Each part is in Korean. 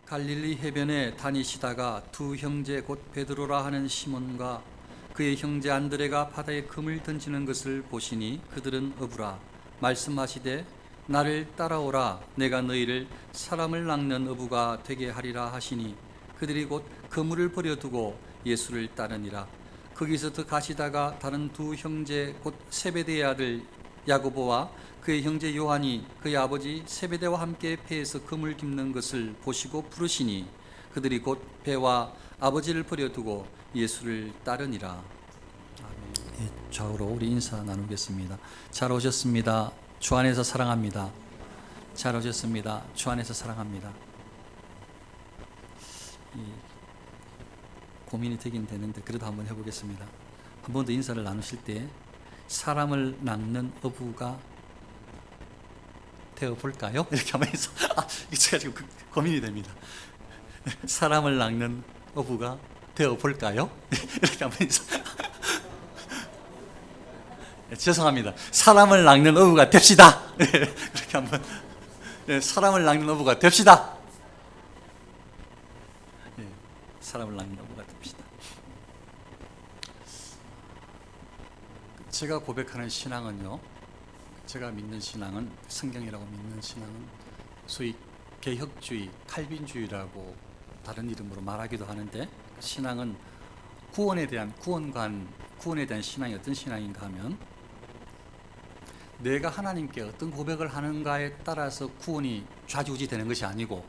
갈릴리 해변에 다니시다가 두 형제 곧 베드로라 하는 시몬과 그의 형제 안드레가 바다에 금을 던지는 것을 보시니 그들은 어부라 말씀하시되 나를 따라오라 내가 너희를 사람을 낚는 어부가 되게 하리라 하시니 그들이 곧 그물을 버려두고 예수를 따르니라. 거기서 더 가시다가 다른 두 형제 곧 세베대의 아들 야고보와 그의 형제 요한이 그의 아버지 세베대와 함께 배에서 금을 깁는 것을 보시고 부르시니 그들이 곧 배와 아버지를 버려두고 예수를 따르니라. 예, 좌우로 우리 인사 나누겠습니다. 잘 오셨습니다. 주 안에서 사랑합니다. 잘 오셨습니다. 주 안에서 사랑합니다. 고민이 되긴 되는데 그래도 한번 해보겠습니다. 한 번 더 인사를 나누실 때 사람을 낚는 어부가 되어볼까요? 이렇게 하면서 제가 지금 고민이 됩니다. 사람을 낚는 어부가 되어볼까요? 이렇게 하면서 죄송합니다. 사람을 낚는 어부가 됩시다. 이렇게 한번 사람을 낚는 어부가 됩시다. 사람을 낚는 어부가 됩시다. 제가 고백하는 신앙은요, 제가 믿는 신앙은, 성경이라고 믿는 신앙은 소위 개혁주의, 칼빈주의라고 다른 이름으로 말하기도 하는데, 신앙은 구원에 대한 구원에 대한 신앙이 어떤 신앙인가 하면 내가 하나님께 어떤 고백을 하는가에 따라서 구원이 좌지우지되는 것이 아니고,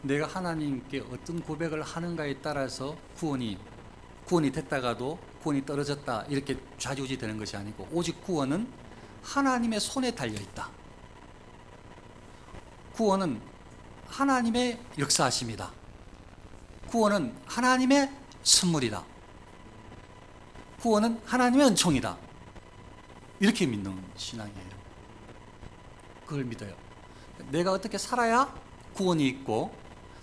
내가 하나님께 어떤 고백을 하는가에 따라서 구원이 됐다가도 구원이 떨어졌다 이렇게 좌지우지되는 것이 아니고, 오직 구원은 하나님의 손에 달려있다. 구원은 하나님의 역사하심이다. 구원은 하나님의 선물이다. 구원은 하나님의 은총이다. 이렇게 믿는 신앙이에요. 그걸 믿어요. 내가 어떻게 살아야 구원이 있고,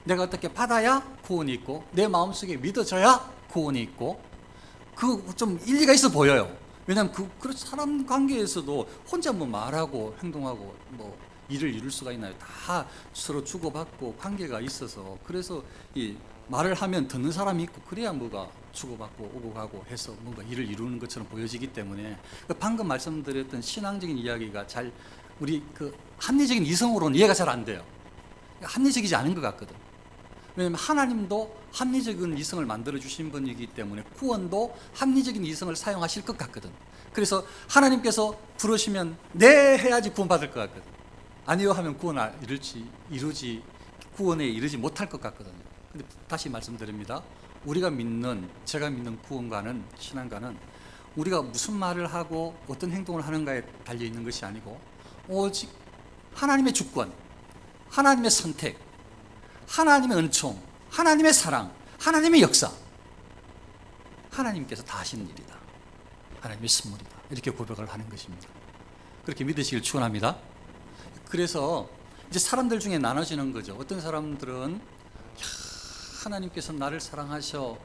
내가 어떻게 받아야 구원이 있고, 내 마음속에 믿어져야 구원이 있고, 그 좀 일리가 있어 보여요. 왜냐하면 그 사람 관계에서도 혼자 뭐 말하고 행동하고 뭐 일을 이룰 수가 있나요? 다 서로 주고받고 관계가 있어서, 그래서 이 말을 하면 듣는 사람이 있고, 그래야 뭐가 주고받고 오고 가고 해서 뭔가 일을 이루는 것처럼 보여지기 때문에, 방금 말씀드렸던 신앙적인 이야기가 잘 우리 그 합리적인 이성으로는 이해가 잘 안 돼요. 합리적이지 않은 것 같거든. 왜냐하면 하나님도 합리적인 이성을 만들어 주신 분이기 때문에 구원도 합리적인 이성을 사용하실 것 같거든. 그래서 하나님께서 부르시면 네 해야지 구원받을 것 같거든. 아니요 하면 구원에 이르지 못할 것 같거든요. 근데 다시 말씀드립니다. 제가 믿는 구원과는, 신앙과는 우리가 무슨 말을 하고 어떤 행동을 하는가에 달려 있는 것이 아니고, 오직 하나님의 주권, 하나님의 선택, 하나님의 은총, 하나님의 사랑, 하나님의 역사, 하나님께서 다 하시는 일이다. 하나님의 선물이다. 이렇게 고백을 하는 것입니다. 그렇게 믿으시길 축원합니다. 그래서 이제 사람들 중에 나눠지는 거죠. 어떤 사람들은 하나님께서 나를 사랑하셔,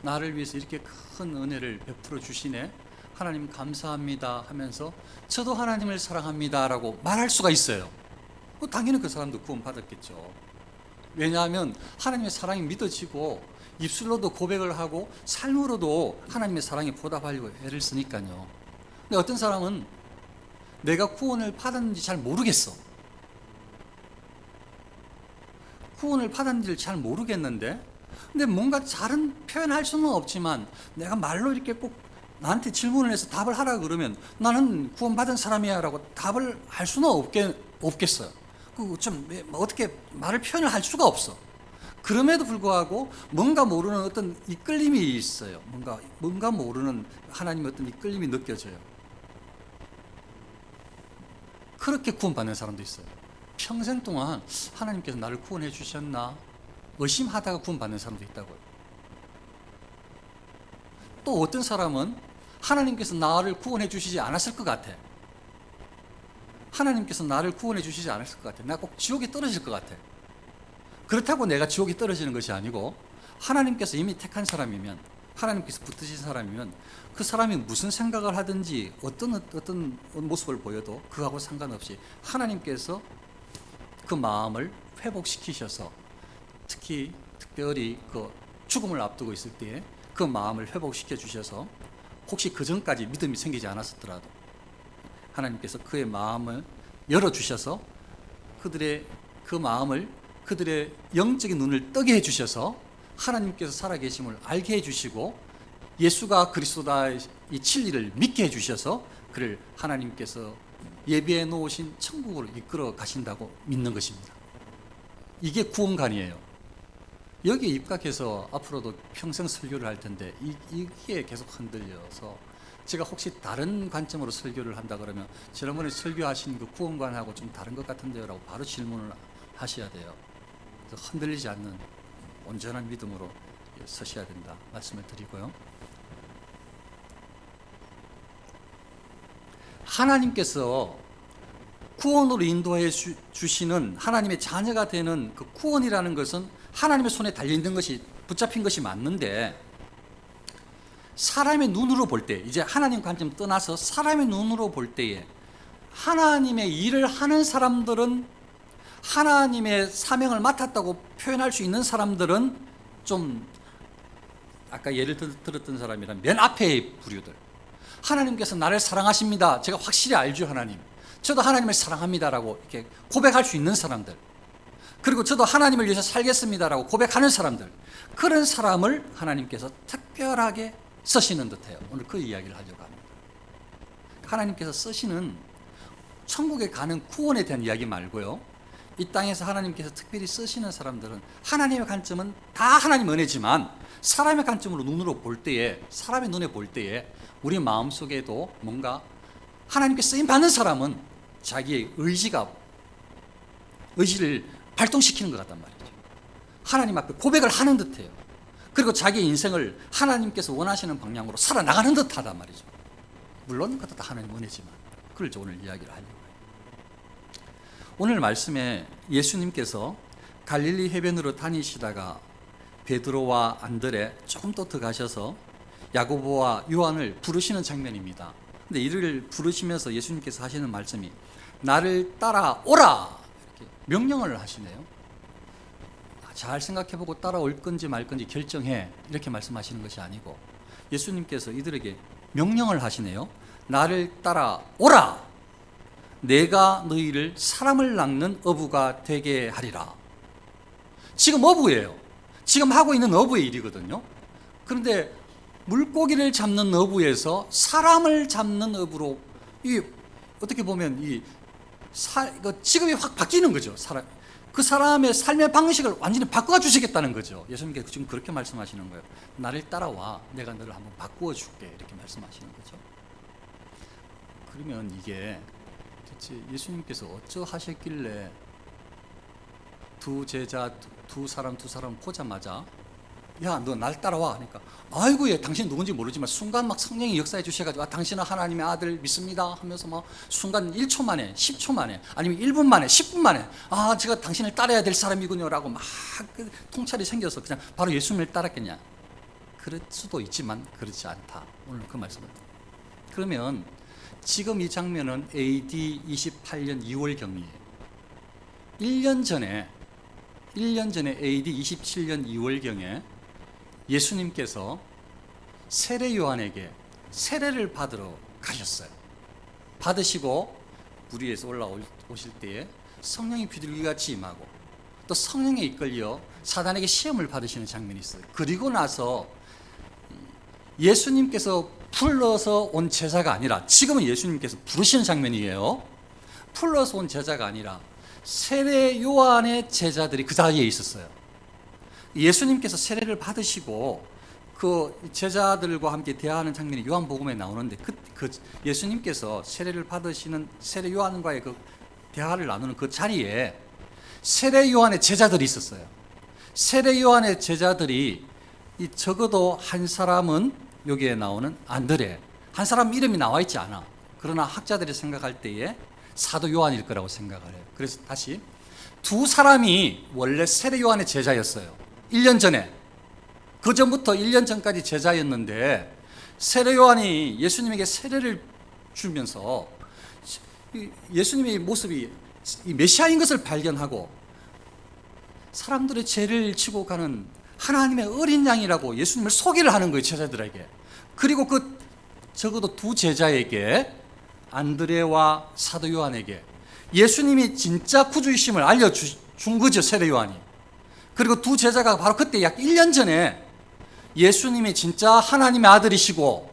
나를 위해서 이렇게 큰 은혜를 베풀어 주시네, 하나님 감사합니다 하면서 저도 하나님을 사랑합니다 라고 말할 수가 있어요. 당연히 그 사람도 구원 받았겠죠. 왜냐하면 하나님의 사랑이 믿어지고 입술로도 고백을 하고 삶으로도 하나님의 사랑에 보답하려고 애를 쓰니까요. 근데 어떤 사람은 내가 구원을 받았는지 잘 모르겠어. 구원을 받았는지를 잘 모르겠는데, 근데 뭔가 잘은 표현할 수는 없지만 내가 말로 이렇게 꼭 나한테 질문을 해서 답을 하라 그러면 나는 구원받은 사람이야 라고 답을 할 수는 없겠어요. 좀 어떻게 말을 표현을 할 수가 없어. 그럼에도 불구하고 뭔가 모르는 어떤 이끌림이 있어요. 뭔가 모르는 하나님의 어떤 이끌림이 느껴져요. 그렇게 구원받는 사람도 있어요. 평생 동안 하나님께서 나를 구원해 주셨나 의심하다가 구원받는 사람도 있다고요. 또 어떤 사람은 하나님께서 나를 구원해 주시지 않았을 것 같아. 하나님께서 나를 구원해 주시지 않았을 것 같아. 나 꼭 지옥에 떨어질 것 같아. 그렇다고 내가 지옥에 떨어지는 것이 아니고, 하나님께서 이미 택한 사람이면, 하나님께서 붙드신 사람이면 그 사람이 무슨 생각을 하든지 어떤 모습을 보여도 그하고 상관없이 하나님께서 그 마음을 회복시키셔서 특별히 그 죽음을 앞두고 있을 때에 그 마음을 회복시켜 주셔서 혹시 그 전까지 믿음이 생기지 않았었더라도 하나님께서 그의 마음을 열어주셔서 그들의 그 마음을 그들의 영적인 눈을 뜨게 해주셔서 하나님께서 살아계심을 알게 해주시고 예수가 그리스도다 이 진리를 믿게 해주셔서 그를 하나님께서 예비해 놓으신 천국으로 이끌어 가신다고 믿는 것입니다. 이게 구원관이에요. 여기에 입각해서 앞으로도 평생 설교를 할 텐데 이게 계속 흔들려서 제가 혹시 다른 관점으로 설교를 한다 그러면 지난번에 설교하신 그 구원관하고 좀 다른 것 같은데요 라고 바로 질문을 하셔야 돼요. 그래서 흔들리지 않는 온전한 믿음으로 서셔야 된다 말씀을 드리고요. 하나님께서 구원으로 인도해 주시는 하나님의 자녀가 되는 그 구원이라는 것은 하나님의 손에 달려있는 것이 붙잡힌 것이 맞는데 사람의 눈으로 볼 때 이제 하나님 관점 떠나서 사람의 눈으로 볼 때에 하나님의 일을 하는 사람들은 하나님의 사명을 맡았다고 표현할 수 있는 사람들은 좀 아까 예를 들었던 사람이란 맨 앞에 부류들 하나님께서 나를 사랑하십니다. 제가 확실히 알죠 하나님. 저도 하나님을 사랑합니다라고 이렇게 고백할 수 있는 사람들 그리고 저도 하나님을 위해서 살겠습니다라고 고백하는 사람들 그런 사람을 하나님께서 특별하게 쓰시는 듯해요. 오늘 그 이야기를 하려고 합니다. 하나님께서 쓰시는 천국에 가는 구원에 대한 이야기 말고요. 이 땅에서 하나님께서 특별히 쓰시는 사람들은 하나님의 관점은 다 하나님 은혜지만 사람의 관점으로 눈으로 볼 때에 사람의 눈에 볼 때에 우리 마음속에도 뭔가 하나님께 쓰임 받는 사람은 자기의 의지를 발동시키는 것 같단 말이죠. 하나님 앞에 고백을 하는 듯해요. 그리고 자기의 인생을 하나님께서 원하시는 방향으로 살아나가는 듯하단 말이죠. 물론 그것도 다 하나님 은혜지만 그걸 오늘 이야기를 하려고 해요. 오늘 말씀에 예수님께서 갈릴리 해변으로 다니시다가 베드로와 안드레 조금 더 가셔서 야고보와 요한을 부르시는 장면입니다. 근데 이를 부르시면서 예수님께서 하시는 말씀이 나를 따라오라 이렇게 명령을 하시네요. 잘 생각해보고 따라올 건지 말 건지 결정해 이렇게 말씀하시는 것이 아니고 예수님께서 이들에게 명령을 하시네요. 나를 따라오라 내가 너희를 사람을 낚는 어부가 되게 하리라. 지금 어부예요. 지금 하고 있는 어부의 일이거든요. 그런데 물고기를 잡는 어부에서 사람을 잡는 어부로 이 어떻게 보면 직업이 확 바뀌는 거죠. 그 사람의 삶의 방식을 완전히 바꿔 주시겠다는 거죠. 예수님께서 지금 그렇게 말씀하시는 거예요. 나를 따라와 내가 너를 한번 바꾸어 줄게 이렇게 말씀하시는 거죠. 그러면 이게 대체 예수님께서 어쩌하셨길래 두 제자 두 사람 보자마자 야 너 날 따라와 그러니까 아이고 예 당신 누군지 모르지만 순간 막 성령이 역사해 주셔가지고 당신은 하나님의 아들 믿습니다 하면서 막 순간 1초 만에 10초 만에 아니면 1분 만에 10분 만에 제가 당신을 따라야 될 사람이군요 라고 막 통찰이 생겨서 그냥 바로 예수님을 따랐겠냐. 그럴 수도 있지만 그렇지 않다. 오늘 그 말씀을. 그러면 지금 이 장면은 AD 28년 2월경이에요. 1년 전에 AD 27년 2월경에 예수님께서 세례 요한에게 세례를 받으러 가셨어요. 받으시고 물 위에서 올라오실 때에 성령이 비둘기같이 임하고 또 성령에 이끌려 사단에게 시험을 받으시는 장면이 있어요. 그리고 나서 예수님께서 불러서 온 제자가 아니라 지금은 예수님께서 부르시는 장면이에요. 불러서 온 제자가 아니라 세례 요한의 제자들이 그 자리에 있었어요. 예수님께서 세례를 받으시고 그 제자들과 함께 대화하는 장면이 요한복음에 나오는데 그 예수님께서 세례를 받으시는 세례 요한과의 그 대화를 나누는 그 자리에 세례 요한의 제자들이 있었어요. 세례 요한의 제자들이 적어도 한 사람은 여기에 나오는 안드레, 한 사람 이름이 나와 있지 않아. 그러나 학자들이 생각할 때에 사도 요한일 거라고 생각을 해요. 그래서 다시 두 사람이 원래 세례 요한의 제자였어요. 1년 전에. 그 전부터 1년 전까지 제자였는데 세례 요한이 예수님에게 세례를 주면서 예수님의 모습이 메시아인 것을 발견하고 사람들의 죄를 지고 가는 하나님의 어린 양이라고 예수님을 소개를 하는 거예요, 제자들에게. 그리고 그 적어도 두 제자에게, 안드레와 사도 요한에게 예수님이 진짜 구주이심을 알려준 거죠, 세례 요한이. 그리고 두 제자가 바로 그때 약 1년 전에 예수님이 진짜 하나님의 아들이시고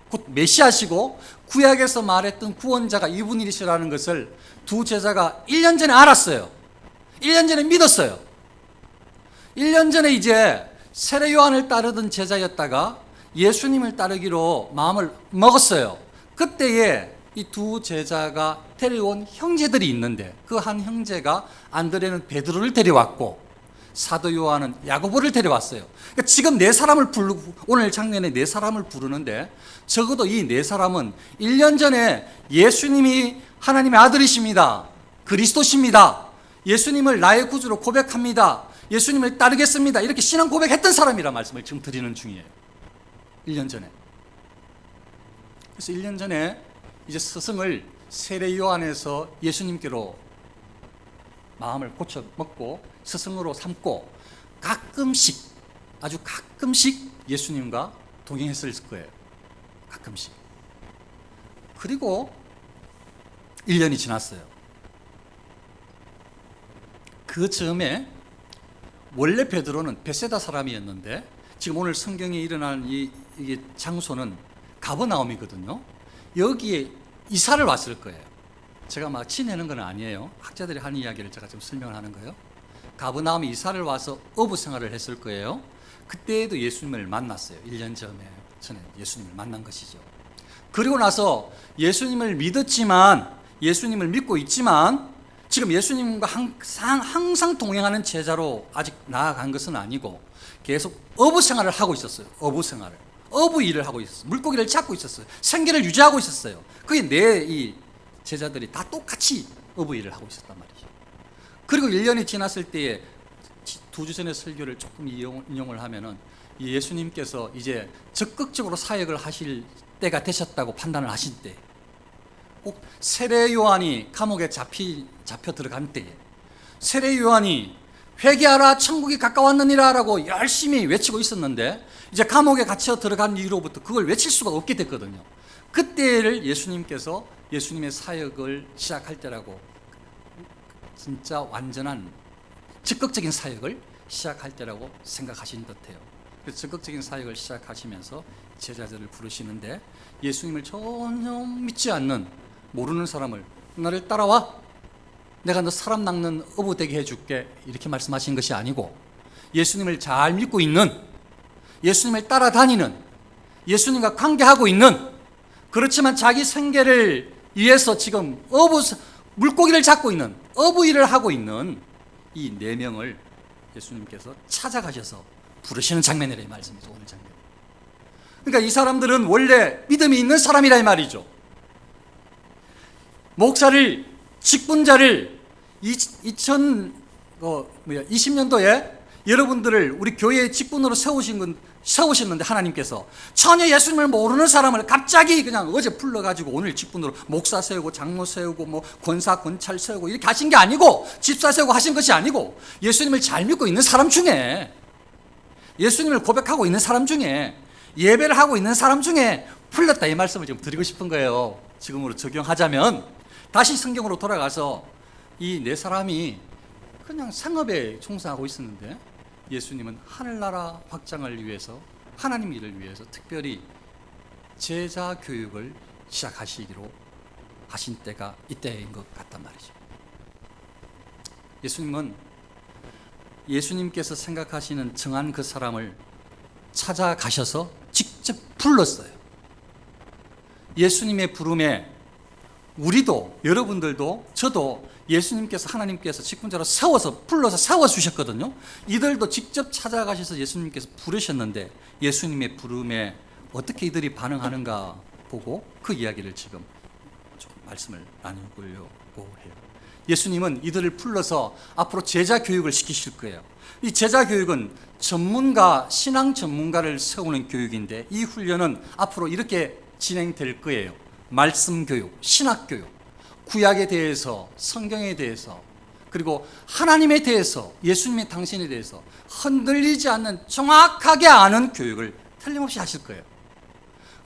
곧 메시아시고 구약에서 말했던 구원자가 이분이시라는 것을 두 제자가 1년 전에 알았어요. 1년 전에 믿었어요. 1년 전에 이제 세례 요한을 따르던 제자였다가 예수님을 따르기로 마음을 먹었어요. 그때에 이 두 제자가 데려온 형제들이 있는데, 그 한 형제가, 안드레는 베드로를 데려왔고 사도 요한은 야고보를 데려왔어요. 그러니까 지금 네 사람을 부르고, 오늘 장면에 네 사람을 부르는데, 적어도 이 네 사람은 1년 전에 예수님이 하나님의 아들이십니다, 그리스도십니다, 예수님을 나의 구주로 고백합니다, 예수님을 따르겠습니다, 이렇게 신앙 고백했던 사람이라 말씀을 지금 드리는 중이에요. 1년 전에. 그래서 1년 전에 이제 스승을 세례 요한에서 예수님께로 마음을 고쳐 먹고 스승으로 삼고 가끔씩, 아주 가끔씩 예수님과 동행했을 거예요. 가끔씩. 그리고 1년이 지났어요. 그 즈음에 원래 베드로는 베세다 사람이었는데, 지금 오늘 성경에 일어난 이게 장소는 가버나움이거든요. 여기에 이사를 왔을 거예요. 제가 막 지내는 건 아니에요. 학자들이 하는 이야기를 제가 좀 설명을 하는 거예요. 가버나움에 이사를 와서 어부 생활을 했을 거예요. 그때에도 예수님을 만났어요. 1년 전에 예수님을 만난 것이죠. 그리고 나서 예수님을 믿었지만, 예수님을 믿고 있지만, 지금 예수님과 항상 동행하는 제자로 아직 나아간 것은 아니고 계속 어부 생활을 하고 있었어요. 어부 생활을. 어부 일을 하고 있었어요. 물고기를 잡고 있었어요. 생계를 유지하고 있었어요. 그게 이 제자들이 다 똑같이 어부 일을 하고 있었단 말이죠. 그리고 1년이 지났을 때에, 두 주 전의 설교를 조금 인용을 하면은, 예수님께서 이제 적극적으로 사역을 하실 때가 되셨다고 판단을 하신 때, 꼭 세례 요한이 감옥에 잡혀 들어간 때에 세례 요한이 회개하라 천국이 가까웠느니라 라고 열심히 외치고 있었는데, 이제 감옥에 갇혀 들어간 이후로부터 그걸 외칠 수가 없게 됐거든요. 그때를 예수님께서 예수님의 사역을 시작할 때라고, 진짜 완전한 적극적인 사역을 시작할 때라고 생각하신 듯해요. 그래서 적극적인 사역을 시작하시면서 제자들을 부르시는데, 예수님을 전혀 믿지 않는 모르는 사람을 나를 따라와, 내가 너 사람 낚는 어부 되게 해줄게, 이렇게 말씀하신 것이 아니고, 예수님을 잘 믿고 있는, 예수님을 따라다니는, 예수님과 관계하고 있는, 그렇지만 자기 생계를 위해서 지금 물고기를 잡고 있는, 어부 일을 하고 있는 이 네 명을 예수님께서 찾아가셔서 부르시는 장면이라 이 말씀이죠, 오늘 장면. 그러니까 이 사람들은 원래 믿음이 있는 사람이라 이 말이죠. 목사를, 직분자를 20년도에 여러분들을 우리 교회의 직분으로 세우셨는데, 하나님께서 전혀 예수님을 모르는 사람을 갑자기 그냥 어제 불러가지고 오늘 직분으로 목사 세우고 장로 세우고 뭐 권사 권찰 세우고 이렇게 하신 게 아니고, 집사 세우고 하신 것이 아니고, 예수님을 잘 믿고 있는 사람 중에, 예수님을 고백하고 있는 사람 중에, 예배를 하고 있는 사람 중에 풀렸다, 이 말씀을 지금 드리고 싶은 거예요. 지금으로 적용하자면, 다시 성경으로 돌아가서 이 네 사람이 그냥 상업에 종사하고 있었는데, 예수님은 하늘나라 확장을 위해서, 하나님 일을 위해서 특별히 제자 교육을 시작하시기로 하신 때가 이때인 것 같단 말이죠. 예수님은 예수님께서 생각하시는 정한 그 사람을 찾아가셔서 직접 불렀어요. 예수님의 부름에 우리도, 여러분들도, 저도 예수님께서, 하나님께서 직분자로 불러서 세워주셨거든요. 이들도 직접 찾아가셔서 예수님께서 부르셨는데, 예수님의 부름에 어떻게 이들이 반응하는가 보고 그 이야기를 지금 좀 말씀을 나누려고 해요. 예수님은 이들을 불러서 앞으로 제자 교육을 시키실 거예요. 이 제자 교육은 신앙 전문가를 세우는 교육인데, 이 훈련은 앞으로 이렇게 진행될 거예요. 말씀 교육, 신학 교육, 구약에 대해서, 성경에 대해서, 그리고 하나님에 대해서, 예수님의 당신에 대해서 흔들리지 않는 정확하게 아는 교육을 틀림없이 하실 거예요.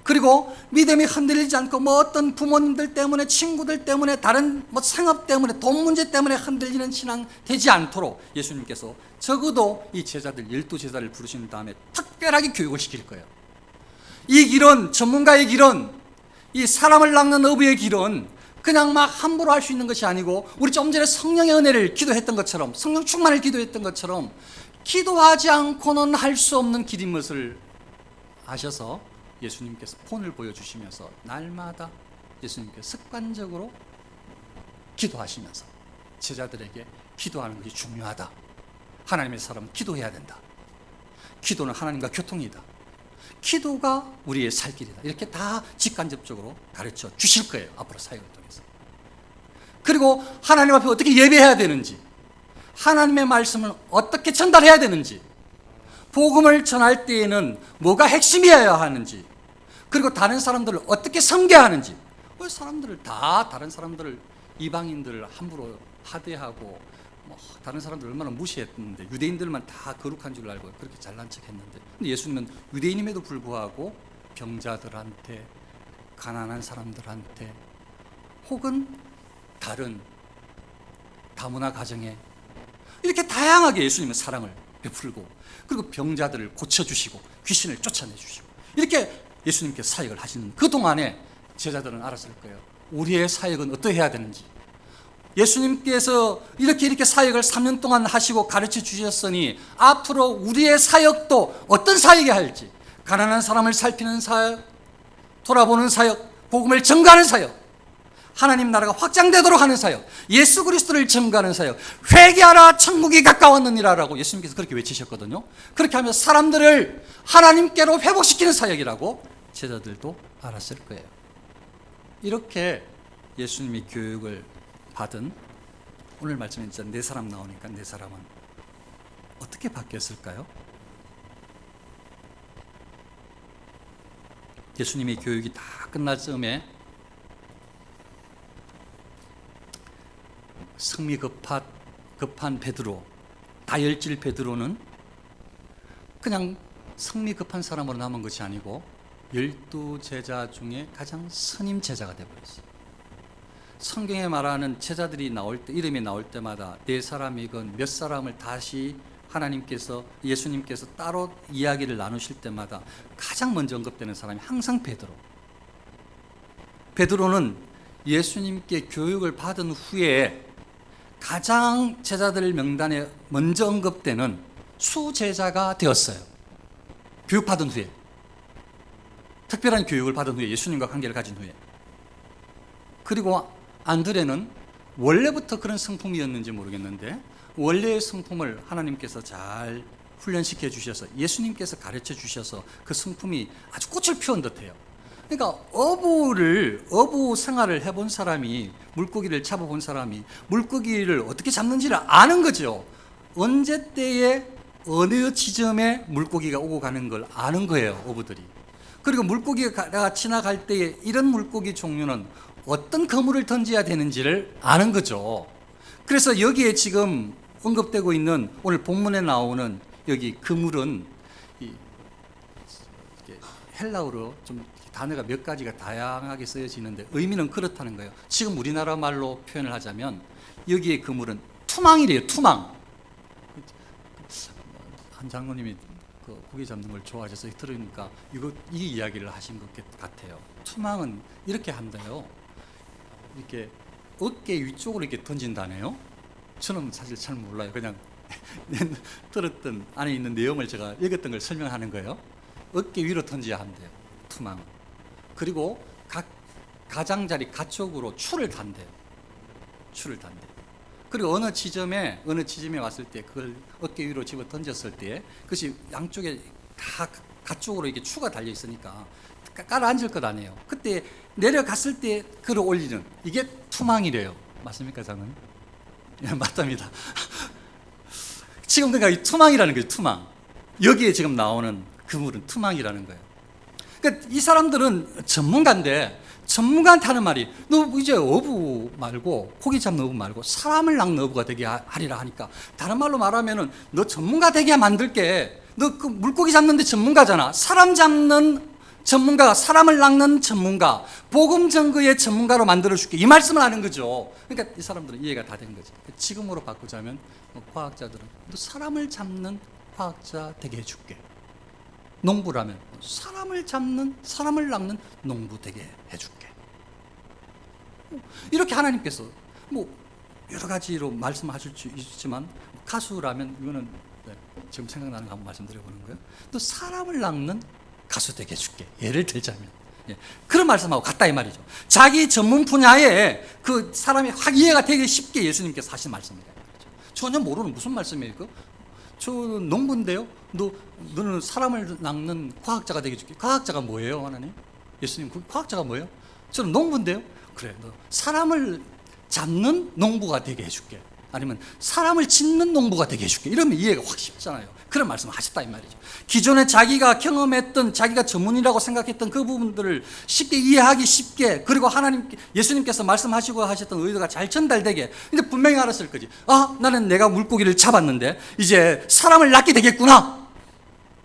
그리고 믿음이 흔들리지 않고 어떤 부모님들 때문에, 친구들 때문에, 다른 생업 때문에, 돈 문제 때문에 흔들리는 신앙 되지 않도록 예수님께서 적어도 이 제자들, 12제자를 부르신 다음에 특별하게 교육을 시킬 거예요. 이 길은, 전문가의 길은, 이 사람을 낚는 어부의 길은 그냥 막 함부로 할 수 있는 것이 아니고, 우리 좀 전에 성령의 은혜를 기도했던 것처럼, 성령 충만을 기도했던 것처럼 기도하지 않고는 할 수 없는 길인 것을 아셔서 예수님께서 폰을 보여주시면서 날마다 예수님께서 습관적으로 기도하시면서 제자들에게 기도하는 것이 중요하다. 하나님의 사람은 기도해야 된다. 기도는 하나님과 교통이다. 기도가 우리의 살 길이다. 이렇게 다 직간접적으로 가르쳐 주실 거예요. 앞으로 사역을 통해서. 그리고 하나님 앞에 어떻게 예배해야 되는지, 하나님의 말씀을 어떻게 전달해야 되는지, 복음을 전할 때에는 뭐가 핵심이어야 하는지, 그리고 다른 사람들을 어떻게 섬겨야 하는지. 왜 다른 사람들을, 이방인들을 함부로 하대하고 다른 사람들 얼마나 무시했는데, 유대인들만 다 거룩한 줄 알고 그렇게 잘난 척했는데, 근데 예수님은 유대인임에도 불구하고 병자들한테, 가난한 사람들한테, 혹은 다른 다문화 가정에 이렇게 다양하게 예수님은 사랑을 베풀고, 그리고 병자들을 고쳐주시고 귀신을 쫓아내주시고, 이렇게 예수님께서 사역을 하시는 그 동안에 제자들은 알았을 거예요. 우리의 사역은 어떻게 해야 되는지. 예수님께서 이렇게 사역을 3년 동안 하시고 가르쳐 주셨으니 앞으로 우리의 사역도 어떤 사역이 할지, 가난한 사람을 살피는 사역, 돌아보는 사역, 복음을 전가하는 사역, 하나님 나라가 확장되도록 하는 사역, 예수 그리스도를 전가하는 사역, 회개하라 천국이 가까웠느니라라고 예수님께서 그렇게 외치셨거든요. 그렇게 하면 사람들을 하나님께로 회복시키는 사역이라고 제자들도 알았을 거예요. 이렇게 예수님이 교육을 받은, 오늘 말씀에 진짜 네 사람 나오니까 네 사람은 어떻게 바뀌었을까요? 예수님의 교육이 다 끝날 즈음에 성미 급한 베드로, 다혈질 베드로는 그냥 성미 급한 사람으로 남은 것이 아니고 12제자 중에 가장 선임 제자가 되어버렸어요. 성경에 말하는 제자들이 나올 때, 이름이 나올 때마다 네 사람이건 몇 사람을 다시 하나님께서, 예수님께서 따로 이야기를 나누실 때마다 가장 먼저 언급되는 사람이 항상 베드로. 베드로는 예수님께 교육을 받은 후에 가장 제자들 명단에 먼저 언급되는 수제자가 되었어요. 교육받은 후에, 특별한 교육을 받은 후에, 예수님과 관계를 가진 후에. 그리고 안드레는 원래부터 그런 성품이었는지 모르겠는데, 원래의 성품을 하나님께서 잘 훈련시켜 주셔서, 예수님께서 가르쳐 주셔서 그 성품이 아주 꽃을 피운 듯해요. 그러니까 어부 생활을 해본 사람이, 물고기를 잡아본 사람이 물고기를 어떻게 잡는지를 아는 거죠. 언제 때에 어느 지점에 물고기가 오고 가는 걸 아는 거예요, 어부들이. 그리고 물고기가 지나갈 때에 이런 물고기 종류는 어떤 그물을 던져야 되는지를 아는 거죠. 그래서 여기에 지금 언급되고 있는, 오늘 본문에 나오는 여기 그물은 헬라어로 좀 단어가 몇 가지가 다양하게 쓰여지는데 의미는 그렇다는 거예요. 지금 우리나라 말로 표현을 하자면 여기에 그물은 투망이래요. 투망. 한 장로님이 그 고기 잡는 걸 좋아하셔서 들으니까 이 이야기를 하신 것 같아요. 투망은 이렇게 한다요. 이렇게 어깨 위쪽으로 이렇게 던진다네요. 저는 사실 잘 몰라요. 그냥 들었던 안에 있는 내용을 제가 읽었던 걸 설명하는 거예요. 어깨 위로 던져야 한대요, 투망. 그리고 가장자리 가쪽으로 추를 단대요. 그리고 어느 지점에 왔을 때 그걸 어깨 위로 집어 던졌을 때 그것이 양쪽에 다 가쪽으로 이렇게 추가 달려 있으니까 깔아앉을 것 아니에요. 그때 내려갔을 때 그를 올리는, 이게 투망이래요. 맞습니까, 장로님? 네, 맞답니다. 지금 그러니까 이 투망이라는 거예요, 투망. 여기에 지금 나오는 그물은 투망이라는 거예요. 그러니까 이 사람들은 전문가인데 전문가한테 하는 말이 너 이제 어부 말고 고기 잡는 어부 말고 사람을 낚는 어부가 되게 하리라 하니까, 다른 말로 말하면은 너 전문가 되게 만들게. 너 그 물고기 잡는데 전문가잖아. 사람 잡는 전문가, 사람을 낚는 전문가, 복음 전거의 전문가로 만들어줄게. 이 말씀을 하는 거죠. 그러니까 이 사람들은 이해가 다 된 거지. 지금으로 바꾸자면 과학자들은 너 사람을 잡는 과학자 되게 해줄게. 농부라면 사람을 잡는, 사람을 낚는 농부 되게 해줄게. 이렇게 하나님께서 뭐 여러 가지로 말씀하실 수 있지만, 가수라면 이거는 지금 생각나는 거 한번 말씀드려보는 거예요. 또 사람을 낚는 가수 되게 해줄게. 예를 들자면, 그런 말씀하고 같다 이 말이죠. 자기 전문 분야에 그 사람이 확 이해가 되게 쉽게 예수님께서 하신 말씀이다. 전혀 모르는 무슨 말씀이에요? 저 농부인데요. 너는 사람을 낚는 과학자가 되게 해줄게. 과학자가 뭐예요, 하나님? 예수님, 그 과학자가 뭐예요? 저는 농부인데요. 그래, 너 사람을 잡는 농부가 되게 해줄게. 아니면 사람을 짓는 농부가 되게 해줄게. 이러면 이해가 확 쉽잖아요. 그런 말씀을 하셨다 이 말이죠. 기존에 자기가 경험했던, 자기가 전문이라고 생각했던 그 부분들을 쉽게 이해하기 쉽게, 그리고 예수님께서 말씀하시고 하셨던 의도가 잘 전달되게, 이제 분명히 알았을 거지. 아, 나는 내가 물고기를 잡았는데 이제 사람을 낚게 되겠구나.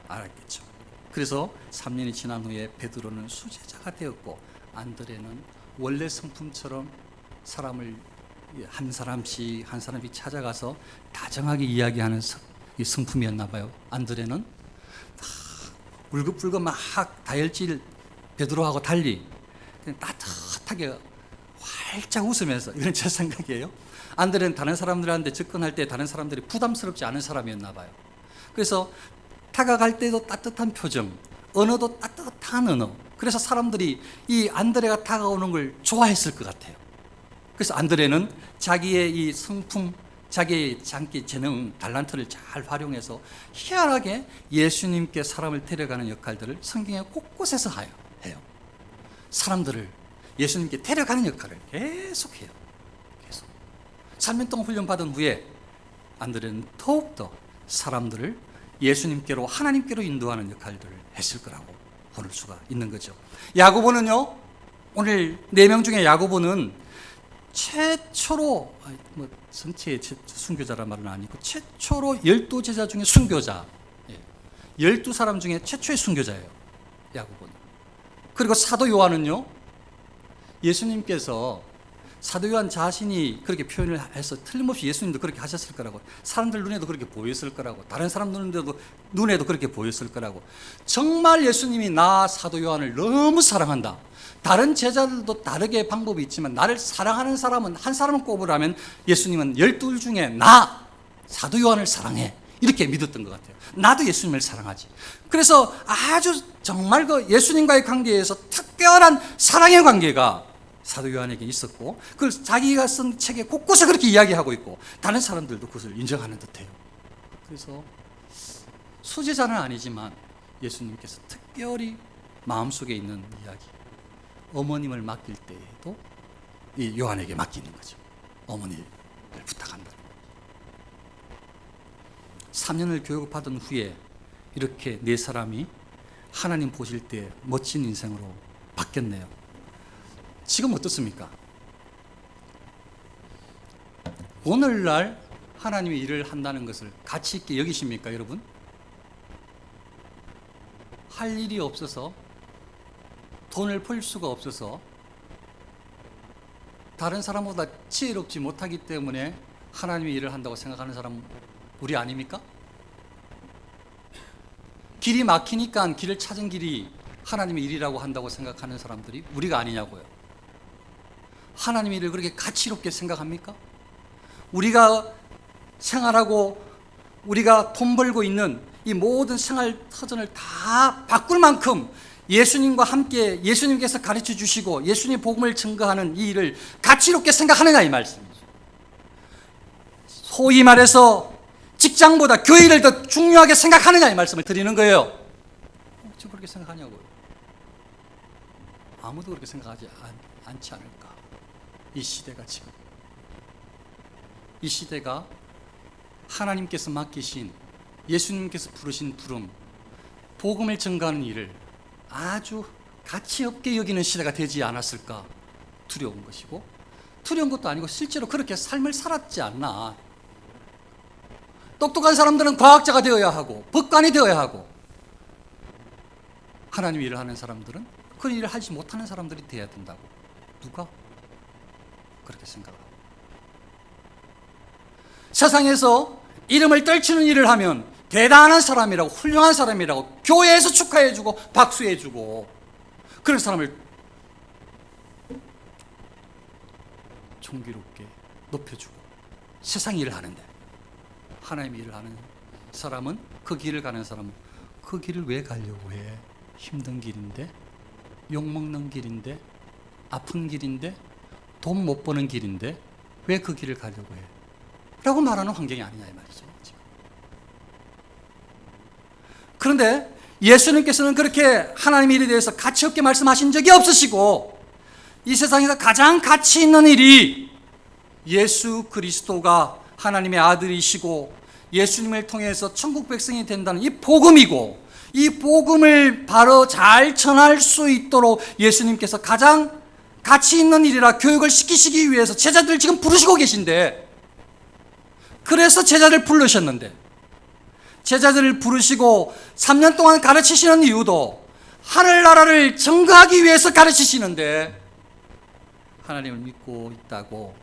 알았겠죠. 그래서 3년이 지난 후에 베드로는 수제자가 되었고, 안드레는 원래 성품처럼 사람을 한 사람씩 찾아가서 다정하게 이야기하는 이 성품이었나 봐요. 안드레는 울긋불긋 막 다혈질 베드로하고 달리 그냥 따뜻하게 활짝 웃으면서, 이건 제 생각이에요. 안드레는 다른 사람들한테 접근할 때 다른 사람들이 부담스럽지 않은 사람이었나 봐요. 그래서 다가갈 때도 따뜻한 표정, 언어도 따뜻한 언어. 그래서 사람들이 이 안드레가 다가오는 걸 좋아했을 것 같아요. 그래서 안드레는 자기의 이 성품, 자기의 장기 재능, 달란트를 잘 활용해서 희한하게 예수님께 사람을 데려가는 역할들을 성경의 곳곳에서 해요. 사람들을 예수님께 데려가는 역할을 계속해요. 계속. 3년 동안 훈련받은 후에 안드레는 더욱더 사람들을 예수님께로, 하나님께로 인도하는 역할들을 했을 거라고 볼 수가 있는 거죠. 야고보는요, 오늘 4명 중에 야고보는 최초로, 전체의 순교자란 말은 아니고 최초로 12제자 중에 순교자, 12사람 중에 최초의 순교자예요, 야고보는. 그리고 사도 요한은요, 예수님께서 사도 요한 자신이 그렇게 표현을 해서 틀림없이 예수님도 그렇게 하셨을 거라고, 사람들 눈에도 그렇게 보였을 거라고, 다른 사람 눈에도 그렇게 보였을 거라고, 정말 예수님이 나 사도 요한을 너무 사랑한다, 다른 제자들도 다르게 방법이 있지만 나를 사랑하는 사람은 한 사람을 꼽으라면 예수님은 12 중에 나 사도 요한을 사랑해, 이렇게 믿었던 것 같아요. 나도 예수님을 사랑하지. 그래서 아주 정말 그 예수님과의 관계에서 특별한 사랑의 관계가 사도 요한에게 있었고, 그걸 자기가 쓴 책에 곳곳에 그렇게 이야기하고 있고, 다른 사람들도 그것을 인정하는 듯해요. 그래서 수제자는 아니지만 예수님께서 특별히 마음속에 있는 이야기, 어머님을 맡길 때에도 이 요한에게 맡기는 거죠. 어머니를 부탁한다. 3년을 교육을 받은 후에 이렇게 4사람이 하나님 보실 때 멋진 인생으로 바뀌었네요. 지금 어떻습니까? 오늘날 하나님이 일을 한다는 것을 가치 있게 여기십니까, 여러분? 할 일이 없어서, 돈을 벌 수가 없어서, 다른 사람보다 지혜롭지 못하기 때문에 하나님이 일을 한다고 생각하는 사람 우리 아닙니까? 길이 막히니까 길을 찾은 길이 하나님의 일이라고 한다고 생각하는 사람들이 우리가 아니냐고요. 하나님의 일을 그렇게 가치롭게 생각합니까? 우리가 생활하고 우리가 돈 벌고 있는 이 모든 생활 터전을 다 바꿀 만큼 예수님과 함께 예수님께서 가르쳐 주시고 예수님 복음을 증거하는 이 일을 가치롭게 생각하느냐, 이 말씀이죠. 소위 말해서 직장보다 교회를 더 중요하게 생각하느냐, 이 말씀을 드리는 거예요. 지금 그렇게 생각하냐고요. 아무도 그렇게 생각하지 않지 않을까. 이 시대가 지금, 이 시대가 하나님께서 맡기신, 예수님께서 부르신 부름, 복음을 증거하는 일을 아주 가치 없게 여기는 시대가 되지 않았을까 두려운 것이고, 두려운 것도 아니고 실제로 그렇게 삶을 살았지 않나. 똑똑한 사람들은 과학자가 되어야 하고 법관이 되어야 하고, 하나님 일을 하는 사람들은 그 일을 하지 못하는 사람들이 되어야 된다고 누가 그렇게 생각을 하고, 세상에서 이름을 떨치는 일을 하면 대단한 사람이라고, 훌륭한 사람이라고 교회에서 축하해주고 박수해주고, 그런 사람을 존귀롭게 높여주고 세상 일을 하는데, 하나님 일을 하는 사람은, 그 길을 가는 사람은 그 길을 왜 가려고 해? 힘든 길인데, 욕먹는 길인데, 아픈 길인데, 돈 못 버는 길인데 왜 그 길을 가려고 해? 라고 말하는 환경이 아니냐 이 말이죠. 지금. 그런데 예수님께서는 그렇게 하나님 일에 대해서 가치 없게 말씀하신 적이 없으시고, 이 세상에서 가장 가치 있는 일이 예수 그리스도가 하나님의 아들이시고 예수님을 통해서 천국 백성이 된다는 이 복음이고, 이 복음을 바로 잘 전할 수 있도록 예수님께서 가장 가치 있는 일이라 교육을 시키시기 위해서 제자들을 지금 부르시고 계신데, 그래서 제자들 부르셨는데, 제자들을 부르시고 3년 동안 가르치시는 이유도 하늘나라를 증거하기 위해서 가르치시는데, 하나님을 믿고 있다고,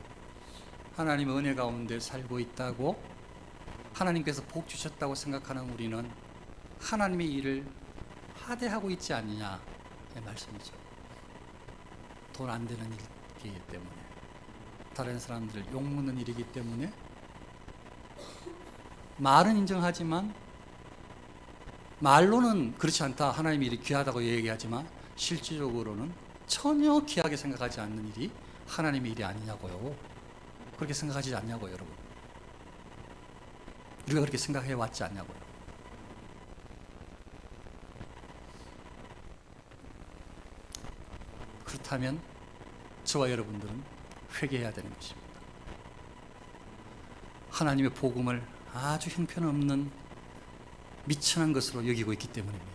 하나님의 은혜 가운데 살고 있다고, 하나님께서 복 주셨다고 생각하는 우리는 하나님의 일을 하대하고 있지 않느냐 이 말씀이죠. 돈 안 되는 일이기 때문에, 다른 사람들을 욕먹는 일이기 때문에 말은 인정하지만, 말로는 그렇지 않다, 하나님의 일이 귀하다고 얘기하지만 실질적으로는 전혀 귀하게 생각하지 않는 일이 하나님의 일이 아니냐고요. 그렇게 생각하지 않냐고요, 여러분. 우리가 그렇게 생각해 왔지 않냐고요. 그렇다면 저와 여러분들은 회개해야 되는 것입니다. 하나님의 복음을 아주 형편없는 미천한 것으로 여기고 있기 때문입니다.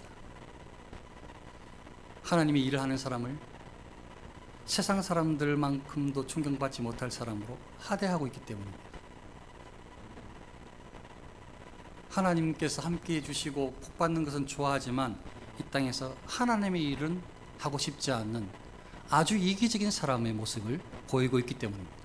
하나님의 일을 하는 사람을 세상 사람들만큼도 존경받지 못할 사람으로 하대하고 있기 때문입니다. 하나님께서 함께해 주시고 복받는 것은 좋아하지만 이 땅에서 하나님의 일은 하고 싶지 않는 아주 이기적인 사람의 모습을 보이고 있기 때문입니다.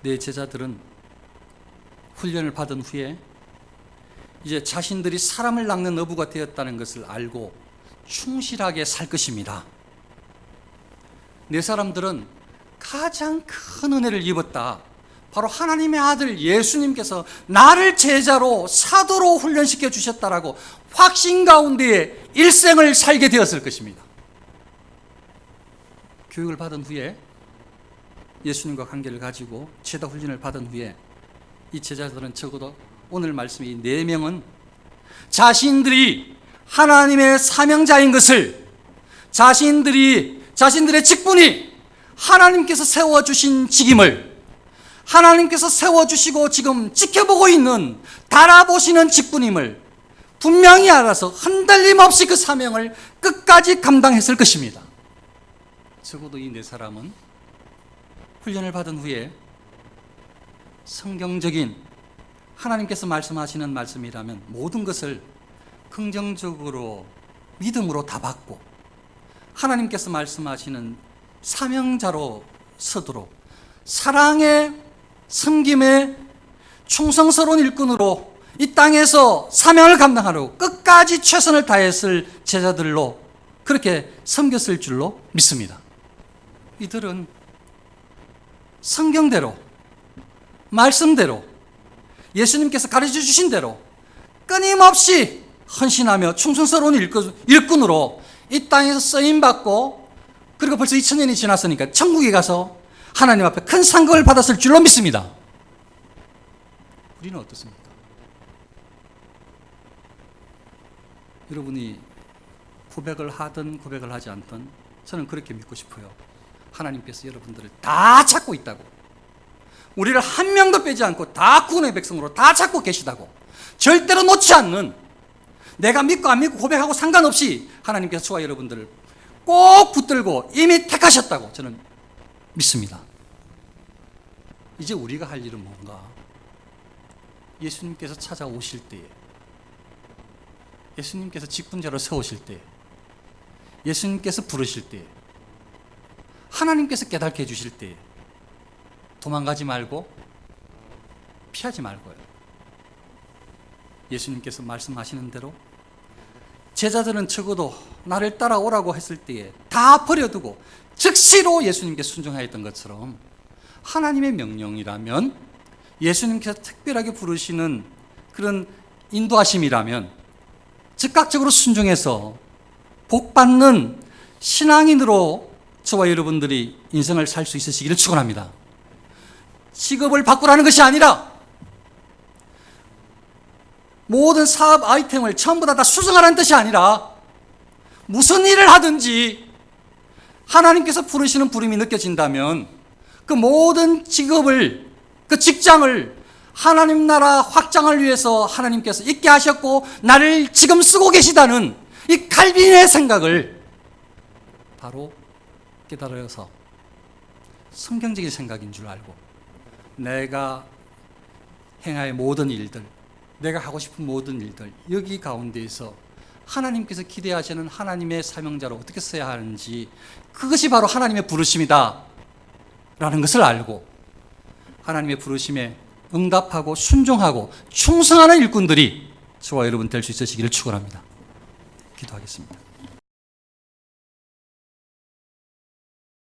내 제자들은 훈련을 받은 후에 이제 자신들이 사람을 낚는 어부가 되었다는 것을 알고 충실하게 살 것입니다. 내 사람들은 가장 큰 은혜를 입었다. 바로 하나님의 아들 예수님께서 나를 제자로 사도로 훈련시켜 주셨다라고 확신 가운데 일생을 살게 되었을 것입니다. 교육을 받은 후에, 예수님과 관계를 가지고 제자 훈련을 받은 후에 이 제자들은 적어도 오늘 말씀 이 4명은 자신들이 하나님의 사명자인 것을, 자신들의 직분이 하나님께서 세워주신 직임을, 하나님께서 세워주시고 지금 지켜보고 있는, 달아보시는 직분임을 분명히 알아서 흔들림 없이 그 사명을 끝까지 감당했을 것입니다. 적어도 이 4사람은 훈련을 받은 후에 성경적인 하나님께서 말씀하시는 말씀이라면 모든 것을 긍정적으로 믿음으로 다 받고 하나님께서 말씀하시는 사명자로 서도록 사랑의 섬김의 충성스러운 일꾼으로 이 땅에서 사명을 감당하려고 끝까지 최선을 다했을 제자들로 그렇게 섬겼을 줄로 믿습니다. 이들은 성경대로, 말씀대로, 예수님께서 가르쳐 주신 대로 끊임없이 헌신하며 충성스러운 일꾼으로 이 땅에서 쓰임받고, 그리고 벌써 2000년이 지났으니까 천국에 가서 하나님 앞에 큰 상급을 받았을 줄로 믿습니다. 우리는 어떻습니까? 여러분이 고백을 하든 고백을 하지 않든 저는 그렇게 믿고 싶어요. 하나님께서 여러분들을 다 찾고 있다고. 우리를 한 명도 빼지 않고 다 구원의 백성으로 다 찾고 계시다고, 절대로 놓지 않는, 내가 믿고 안 믿고 고백하고 상관없이 하나님께서 저와 여러분들을 꼭 붙들고 이미 택하셨다고 저는 믿습니다. 이제 우리가 할 일은 뭔가? 예수님께서 찾아오실 때에, 예수님께서 직분자로 세우실 때에, 예수님께서 부르실 때에, 하나님께서 깨닫게 해주실 때에 도망가지 말고 피하지 말고요. 예수님께서 말씀하시는 대로 제자들은 적어도 나를 따라오라고 했을 때에 다 버려두고 즉시로 예수님께 순종하였던 것처럼, 하나님의 명령이라면, 예수님께서 특별하게 부르시는 그런 인도하심이라면 즉각적으로 순종해서 복받는 신앙인으로 저와 여러분들이 인생을 살 수 있으시기를 축원합니다. 직업을 바꾸라는 것이 아니라 모든 사업 아이템을 전부 다 수정하라는 뜻이 아니라, 무슨 일을 하든지 하나님께서 부르시는 부름이 느껴진다면 그 모든 직업을, 그 직장을 하나님 나라 확장을 위해서 하나님께서 있게 하셨고 나를 지금 쓰고 계시다는 이 칼빈의 생각을 바로 깨달아서 성경적인 생각인 줄 알고, 내가 행할 모든 일들, 내가 하고 싶은 모든 일들, 여기 가운데에서 하나님께서 기대하시는 하나님의 사명자로 어떻게 써야 하는지, 그것이 바로 하나님의 부르심이다 라는 것을 알고 하나님의 부르심에 응답하고 순종하고 충성하는 일꾼들이 저와 여러분 될 수 있으시기를 축원합니다. 기도하겠습니다.